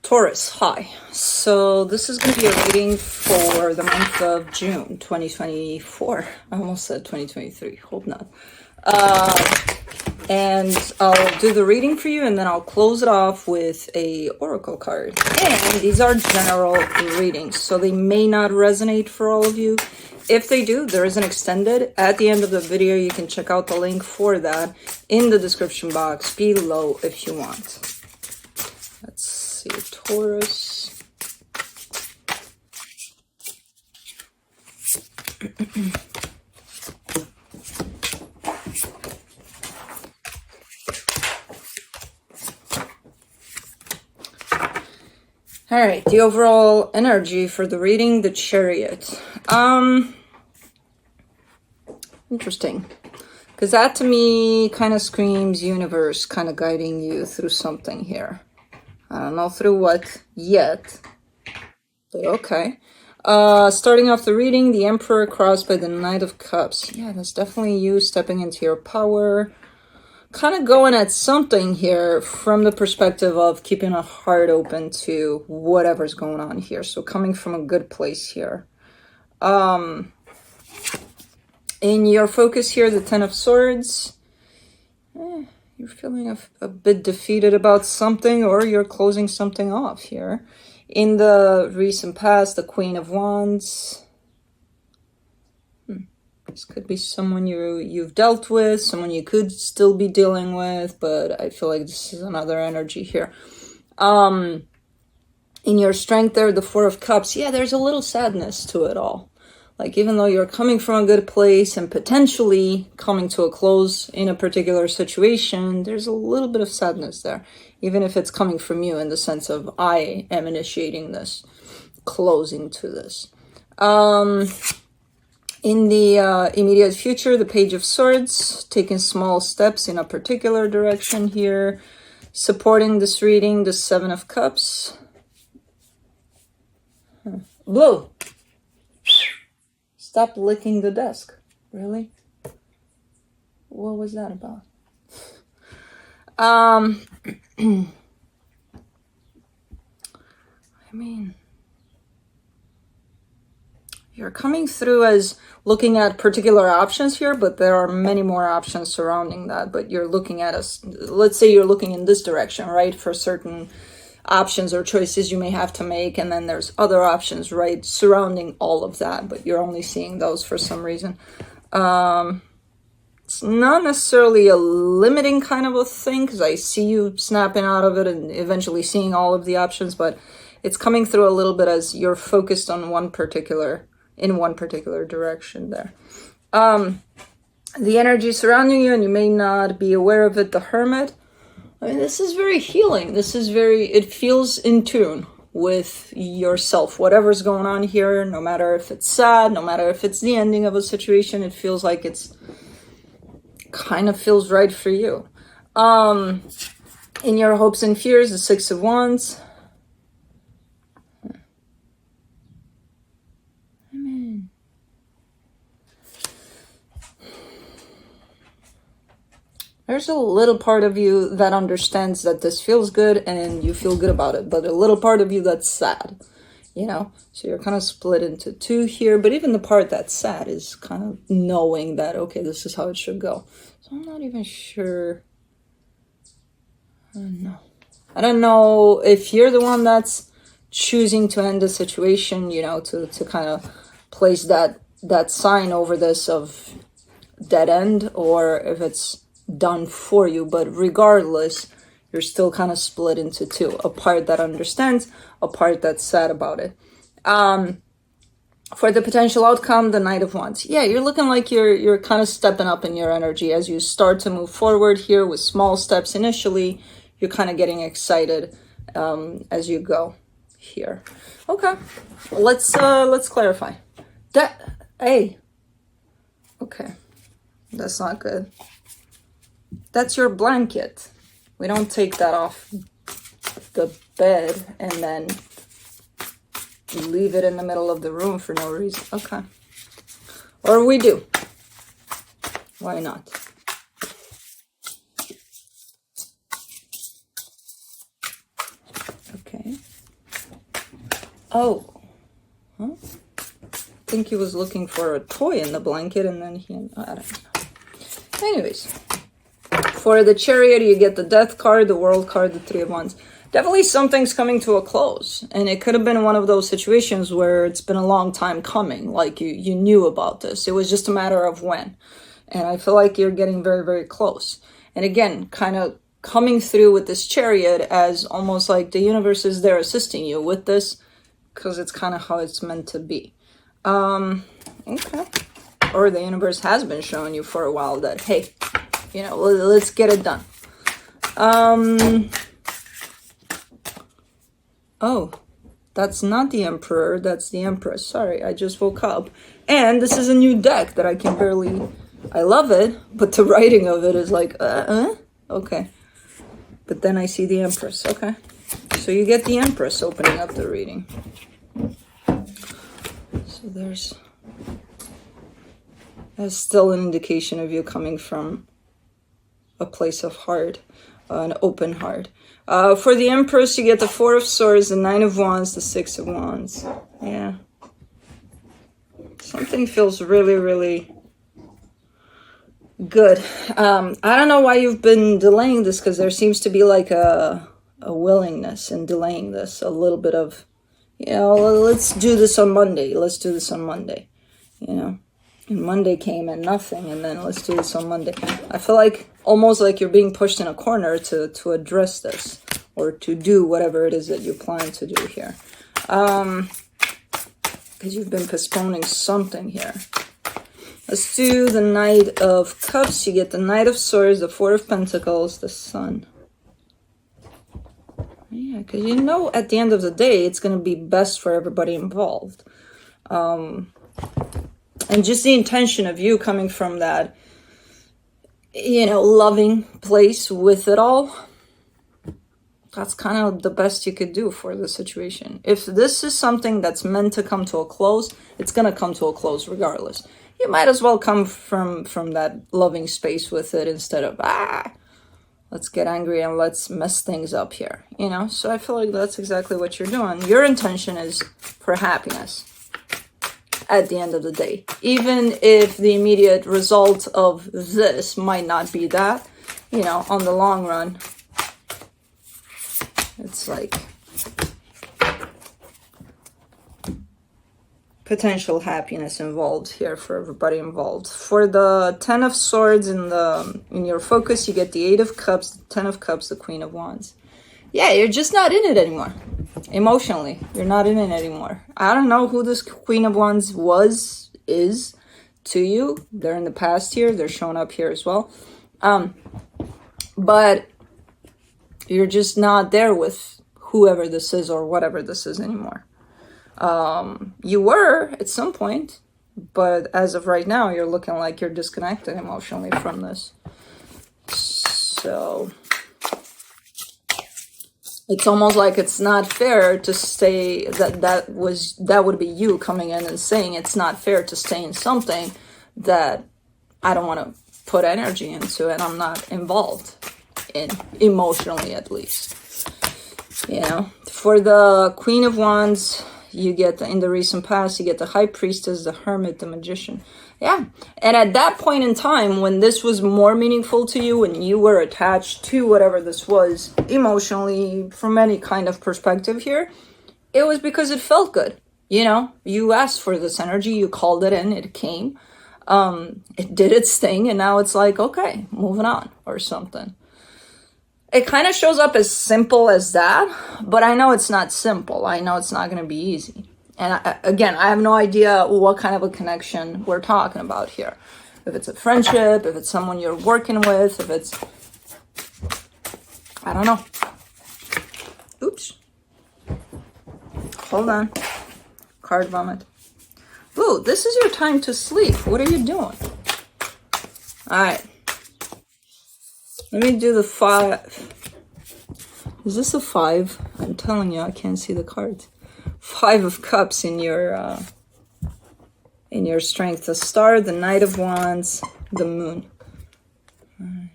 Taurus, hi. So this is going to be a reading for the month of June 2024. I almost said 2023. Hope not. And I'll do the reading for you, and then I'll close it off with a oracle card. And these are general readings, so they may not resonate for all of you. If they do, there is an extended at the end of the video. You can check out the link for that in the description box below if you want. Let's see, Taurus. All right, the overall energy for the reading, the chariot. Interesting. Because that to me kind of screams universe kind of guiding you through something here. I don't know through what yet, but okay. Starting off the reading, the Emperor crossed by the Knight of Cups. Yeah, that's definitely you stepping into your power. Kind of going at something here from the perspective of keeping a heart open to whatever's going on here. So coming from a good place here. In your focus here, the Ten of Swords. You're feeling a bit defeated about something, or you're closing something off here. In the recent past, the Queen of Wands. This could be someone you've dealt with, someone you could still be dealing with, but I feel like this is another energy here. In your strength there, the Four of Cups, yeah, there's a little sadness to it all. Like, even though you're coming from a good place and potentially coming to a close in a particular situation, there's a little bit of sadness there, even if it's coming from you in the sense of, I am initiating this, closing to this. In the immediate future, the Page of Swords, taking small steps in a particular direction here. Supporting this reading, the Seven of Cups. Blue. Stop licking the desk. Really? What was that about? I mean, you're coming through as looking at particular options here, but there are many more options surrounding that. But you're looking at let's say you're looking in this direction, right? For certain options or choices you may have to make. And then there's other options, right? Surrounding all of that, but you're only seeing those for some reason. It's not necessarily a limiting kind of a thing, because I see you snapping out of it and eventually seeing all of the options, but it's coming through a little bit as you're focused on one particular direction there. The energy surrounding you, and you may not be aware of it, the Hermit. I mean, this is very healing. It feels in tune with yourself. Whatever's going on here, no matter if it's sad, no matter if it's the ending of a situation, it feels like it's kind of feels right for you. In your hopes and fears, the Six of Wands. There's a little part of you that understands that this feels good and you feel good about it, but a little part of you that's sad, you know? So you're kind of split into two here, but even the part that's sad is kind of knowing that, okay, this is how it should go. So I'm not even sure. I don't know if you're the one that's choosing to end the situation, you know, to kind of place that sign over this of dead end, or if it's done for you. But regardless, you're still kind of split into two, a part that understands, a part that's sad about it. For the potential outcome, the Knight of Wands, yeah, you're looking like you're kind of stepping up in your energy as you start to move forward here with small steps initially. You're kind of getting excited as you go here. Okay, let's clarify that. Hey, okay, that's not good. That's your blanket. We don't take that off the bed and then leave it in the middle of the room for no reason. Okay. Or we do. Why not? Okay. Oh, huh? I think he was looking for a toy in the blanket, and then I don't know. Anyways, for the chariot, you get the death card, the world card, the 3 of Wands. Definitely something's coming to a close, and it could have been one of those situations where it's been a long time coming, like you knew about this. It was just a matter of when. And I feel like you're getting very, very close. And again, kind of coming through with this chariot as almost like the universe is there assisting you with this, because it's kind of how it's meant to be. Okay. Or the universe has been showing you for a while that, hey, you know, let's get it done. Oh, that's not the Emperor, that's the Empress. Sorry, I just woke up. And this is a new deck that I can barely... I love it, but the writing of it is like, okay. But then I see the Empress, okay. So you get the Empress opening up the reading. So that's still an indication of you coming from a place of heart, an open heart. For the Empress, you get the 4 of Swords, the 9 of Wands, the 6 of Wands. Yeah. Something feels really, really good. I don't know why you've been delaying this, because there seems to be like a willingness in delaying this. A little bit of, you know, let's do this on Monday. Let's do this on Monday. You know, and Monday came and nothing, and then let's do this on Monday. I feel like almost like you're being pushed in a corner to address this, or to do whatever it is that you plan to do here. Because you've been postponing something here. Let's do the Knight of Cups. You get the Knight of Swords, the 4 of Pentacles, the Sun. Yeah, because you know at the end of the day, it's going to be best for everybody involved. And just the intention of you coming from that, you know, loving place with it all, that's kind of the best you could do for the situation. If this is something that's meant to come to a close, it's going to come to a close regardless. You might as well come from that loving space with it instead of, let's get angry and let's mess things up here, you know? So I feel like that's exactly what you're doing. Your intention is for happiness at the end of the day. Even if the immediate result of this might not be that, you know, on the long run, it's like potential happiness involved here for everybody involved. For the 10 of Swords in your focus, you get the 8 of Cups, the 10 of Cups, the Queen of Wands. Yeah, you're just not in it anymore. Emotionally, you're not in it anymore. I don't know who this Queen of Wands is to you. They're in the past here. They're showing up here as well. But you're just not there with whoever this is or whatever this is anymore. You were at some point, but as of right now, you're looking like you're disconnected emotionally from this. So it's almost like it's not fair to say that would be you coming in and saying it's not fair to stay in something that I don't want to put energy into and I'm not involved in, emotionally at least. You know, for the Queen of Wands, you get in the recent past, you get the High Priestess, the Hermit, the Magician. Yeah. And at that point in time, when this was more meaningful to you, when you were attached to whatever this was emotionally, from any kind of perspective here, it was because it felt good. You know, you asked for this energy, you called it in, it came, it did its thing, and now it's like, okay, moving on or something. It kind of shows up as simple as that, but I know it's not simple. I know it's not going to be easy. And again, I have no idea what kind of a connection we're talking about here. If it's a friendship, if it's someone you're working with, if it's, I don't know. Oops. Hold on. Card vomit. Ooh, this is your time to sleep. What are you doing? All right. Let me do the 5. Is this a 5? I'm telling you, I can't see the cards. 5 of Cups in your strength. The Star, the Knight of Wands, the Moon. All right.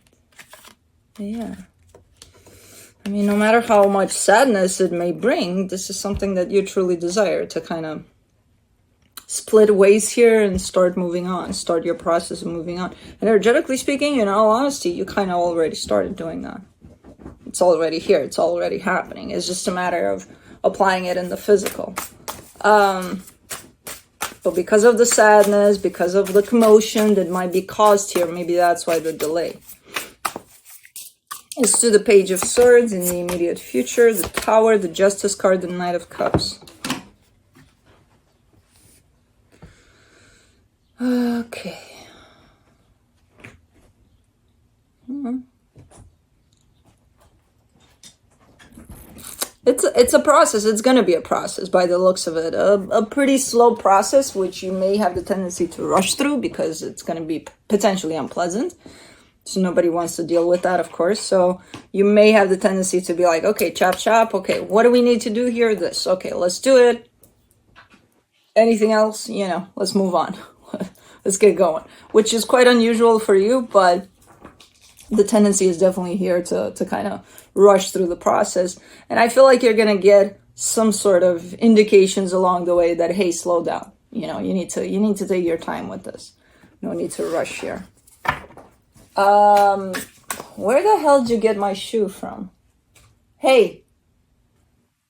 Yeah. I mean, no matter how much sadness it may bring, this is something that you truly desire to kind of split ways here and start moving on, start your process of moving on. Energetically speaking, in all honesty, you kind of already started doing that. It's already here. It's already happening. It's just a matter of applying it in the physical. But because of the sadness, because of the commotion that might be caused here, maybe that's why the delay. It's to the Page of Swords in the immediate future, the Tower, the Justice card, the Knight of Cups. Okay. It's a process. It's going to be a process by the looks of it. A pretty slow process, which you may have the tendency to rush through because it's going to be potentially unpleasant. So nobody wants to deal with that, of course. So you may have the tendency to be like, okay, chop, chop. Okay, what do we need to do here? This. Okay, let's do it. Anything else? You know, let's move on. Let's get going. Which is quite unusual for you, but the tendency is definitely here to kind of rush through the process. And I feel like you're going to get some sort of indications along the way that, hey, slow down. You know, you need to take your time with this. No need to rush here. Where the hell did you get my shoe from? Hey,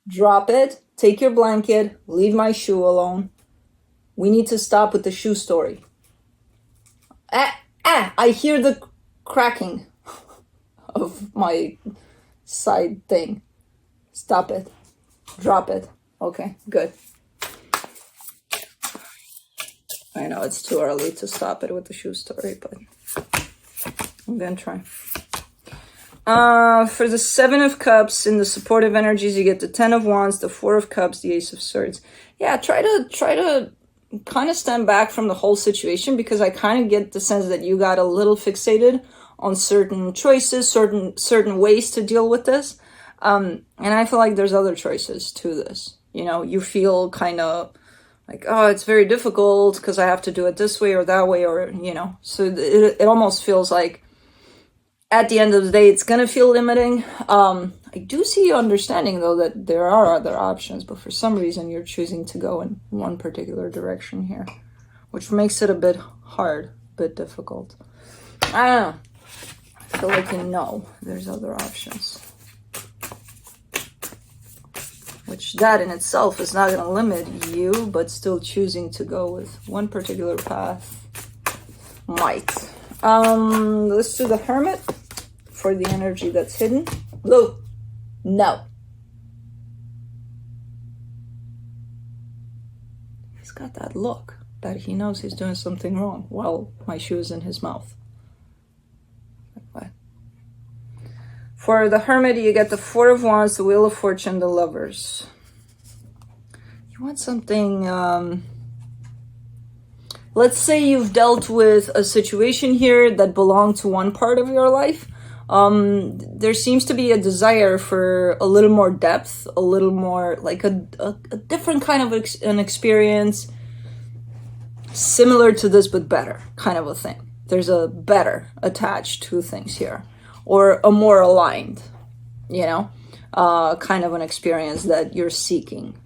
drop it. Take your blanket. Leave my shoe alone. We need to stop with the shoe story. I hear the cracking of my side thing. Stop it. Drop it. Okay, good. I know it's too early to stop it with the shoe story, but I'm gonna try. For the Seven of Cups, in the supportive energies, you get the Ten of Wands, the Four of Cups, the Ace of Swords. Yeah, try to kind of stand back from the whole situation, because I kind of get the sense that you got a little fixated on certain choices, certain ways to deal with this. And I feel like there's other choices to this. You know, you feel kind of like, oh, it's very difficult because I have to do it this way or that way, or, you know, so it almost feels like at the end of the day, it's going to feel limiting. I do see you understanding, though, that there are other options, but for some reason you're choosing to go in one particular direction here, which makes it a bit hard, a bit difficult. I don't know. I feel like you know there's other options. Which that in itself is not going to limit you, but still choosing to go with one particular path might. Let's do the Hermit for the energy that's hidden. Blue. No. He's got that look that he knows he's doing something wrong while my shoe is in his mouth. What? For the Hermit, you get the Four of Wands, the Wheel of Fortune, the Lovers. You want something... let's say you've dealt with a situation here that belonged to one part of your life. There seems to be a desire for a little more depth, a little more like a different kind of an experience, similar to this but better kind of a thing. There's a better attached to things here, or a more aligned, you know, kind of an experience that you're seeking.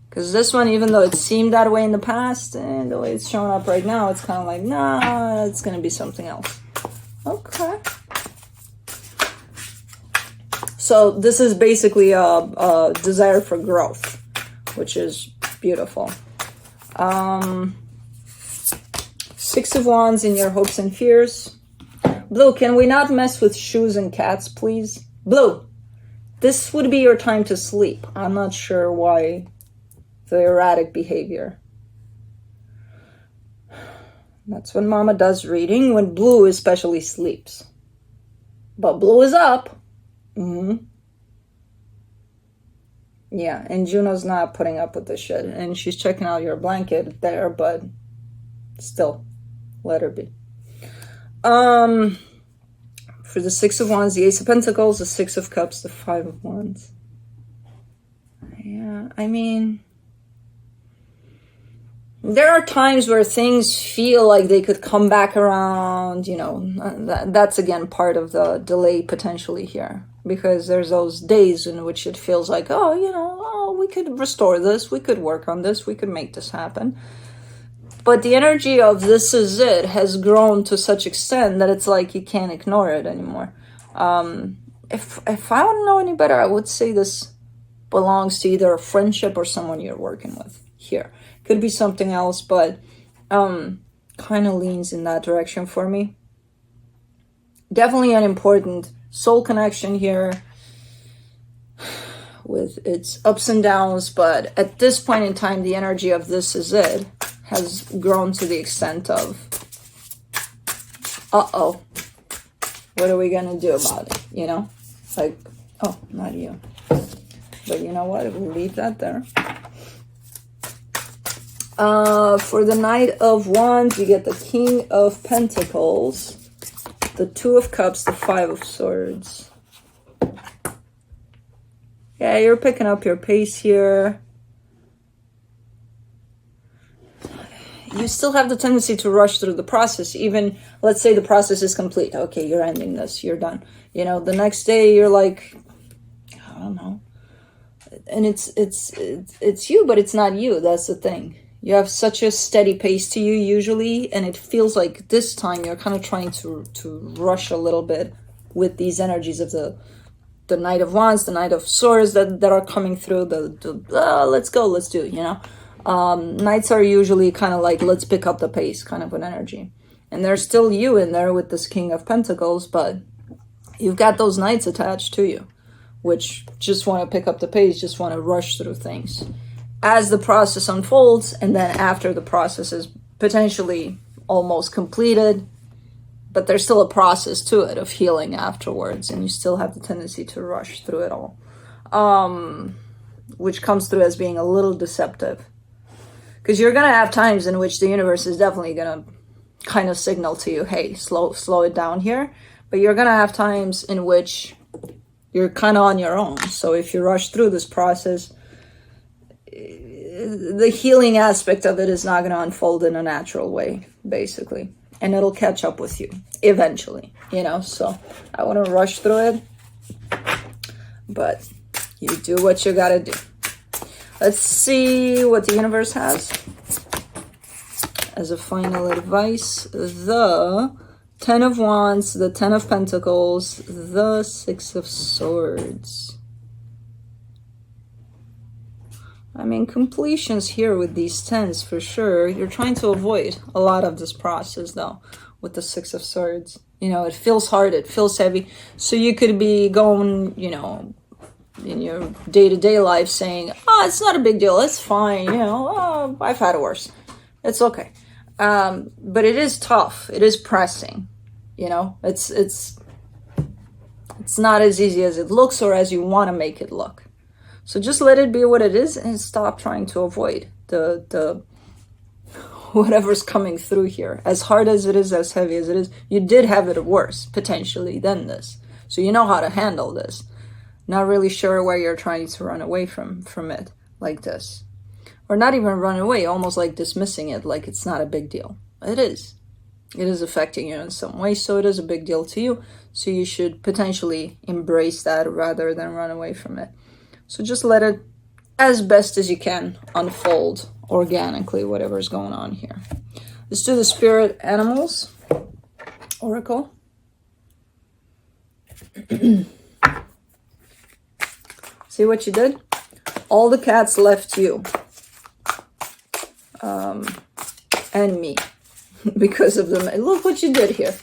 Because this one, even though it seemed that way in the past, and the way it's showing up right now, it's kind of like, nah, it's going to be something else. Okay. So this is basically a desire for growth, which is beautiful. Six of Wands in your hopes and fears. Blue, can we not mess with shoes and cats, please? Blue, this would be your time to sleep. I'm not sure why the erratic behavior. That's when Mama does reading, when Blue especially sleeps. But Blue is up. Yeah, and Juno's not putting up with this shit. And she's checking out your blanket there, but still, let her be. For the Six of Wands, the Ace of Pentacles, the Six of Cups, the Five of Wands. Yeah, I mean... there are times where things feel like they could come back around, you know, that's again part of the delay potentially here, because there's those days in which it feels like, oh, you know, oh, we could restore this, we could work on this, we could make this happen. But the energy of this is it has grown to such extent that it's like you can't ignore it anymore. If I don't know any better, I would say this belongs to either a friendship or someone you're working with here. Could be something else, but kind of leans in that direction for me. Definitely an important soul connection here with its ups and downs, but at this point in time, the energy of this is it has grown to the extent of, uh-oh, what are we gonna do about it, you know? Like, oh, not you. But you know what, we'll leave that there. For the Knight of Wands, you get the King of Pentacles, the Two of Cups, the Five of Swords. Yeah, you're picking up your pace here. You still have the tendency to rush through the process. Even, let's say the process is complete. Okay, you're ending this, you're done. You know, the next day you're like, I don't know. And it's you, but it's not you. That's the thing. You have such a steady pace to you usually, and it feels like this time you're kind of trying to rush a little bit with these energies of the Knight of Wands, the Knight of Swords that are coming through, let's go, let's do, you know. Knights are usually kind of like, let's pick up the pace kind of an energy. And there's still you in there with this King of Pentacles, but you've got those knights attached to you, which just want to pick up the pace, just want to rush through things as the process unfolds, and then after the process is potentially almost completed, but there's still a process to it of healing afterwards, and you still have the tendency to rush through it all, which comes through as being a little deceptive, because you're going to have times in which the universe is definitely going to kind of signal to you, hey, slow it down here, but you're going to have times in which you're kind of on your own. So if you rush through this process, the healing aspect of it is not going to unfold in a natural way, basically. And it'll catch up with you eventually, you know? So I want to rush through it, but you do what you got to do. Let's see what the universe has as a final advice. The Ten of Wands, the Ten of Pentacles, the Six of Swords. I mean, completions here with these tens for sure. You're trying to avoid a lot of this process though with the Six of Swords. You know, it feels hard, it feels heavy. So you could be going, you know, in your day-to-day life saying, oh, it's not a big deal, it's fine, you know, oh, I've had it worse. It's okay. But it is tough. It is pressing. You know, it's not as easy as it looks or as you want to make it look. So just let it be what it is and stop trying to avoid the whatever's coming through here. As hard as it is, as heavy as it is, you did have it worse, potentially, than this. So you know how to handle this. Not really sure why you're trying to run away from it like this. Or not even run away, almost like dismissing it, like it's not a big deal. It is. It is affecting you in some way, so it is a big deal to you. So you should potentially embrace that rather than run away from it. So just let it, as best as you can, unfold organically, whatever's going on here. Let's do the Spirit Animals Oracle. See what you did? All the cats left you. And me. Because of them. Look what you did here.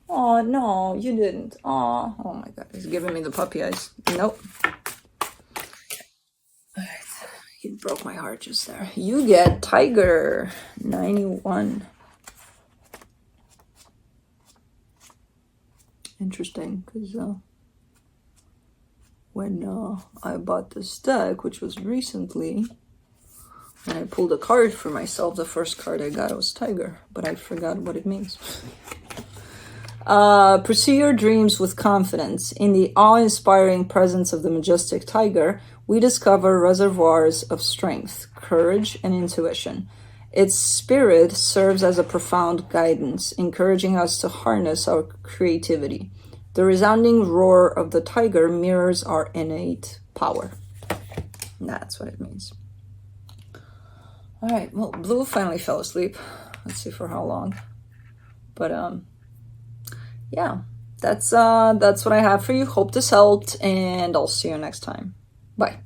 Oh, no, you didn't. Oh my God. He's giving me the puppy eyes. Nope. You broke my heart just there. You get Tiger 91. Interesting, because when I bought this deck, which was recently, and I pulled a card for myself, the first card I got was Tiger, but I forgot what it means. Pursue your dreams with confidence. In the awe-inspiring presence of the majestic tiger, we discover reservoirs of strength, courage, and intuition. Its spirit serves as a profound guidance, encouraging us to harness our creativity. The resounding roar of the tiger mirrors our innate power. That's what it means. All right, well, Blue finally fell asleep. Let's see for how long. But yeah, that's what I have for you. Hope this helped, and I'll see you next time. Bye.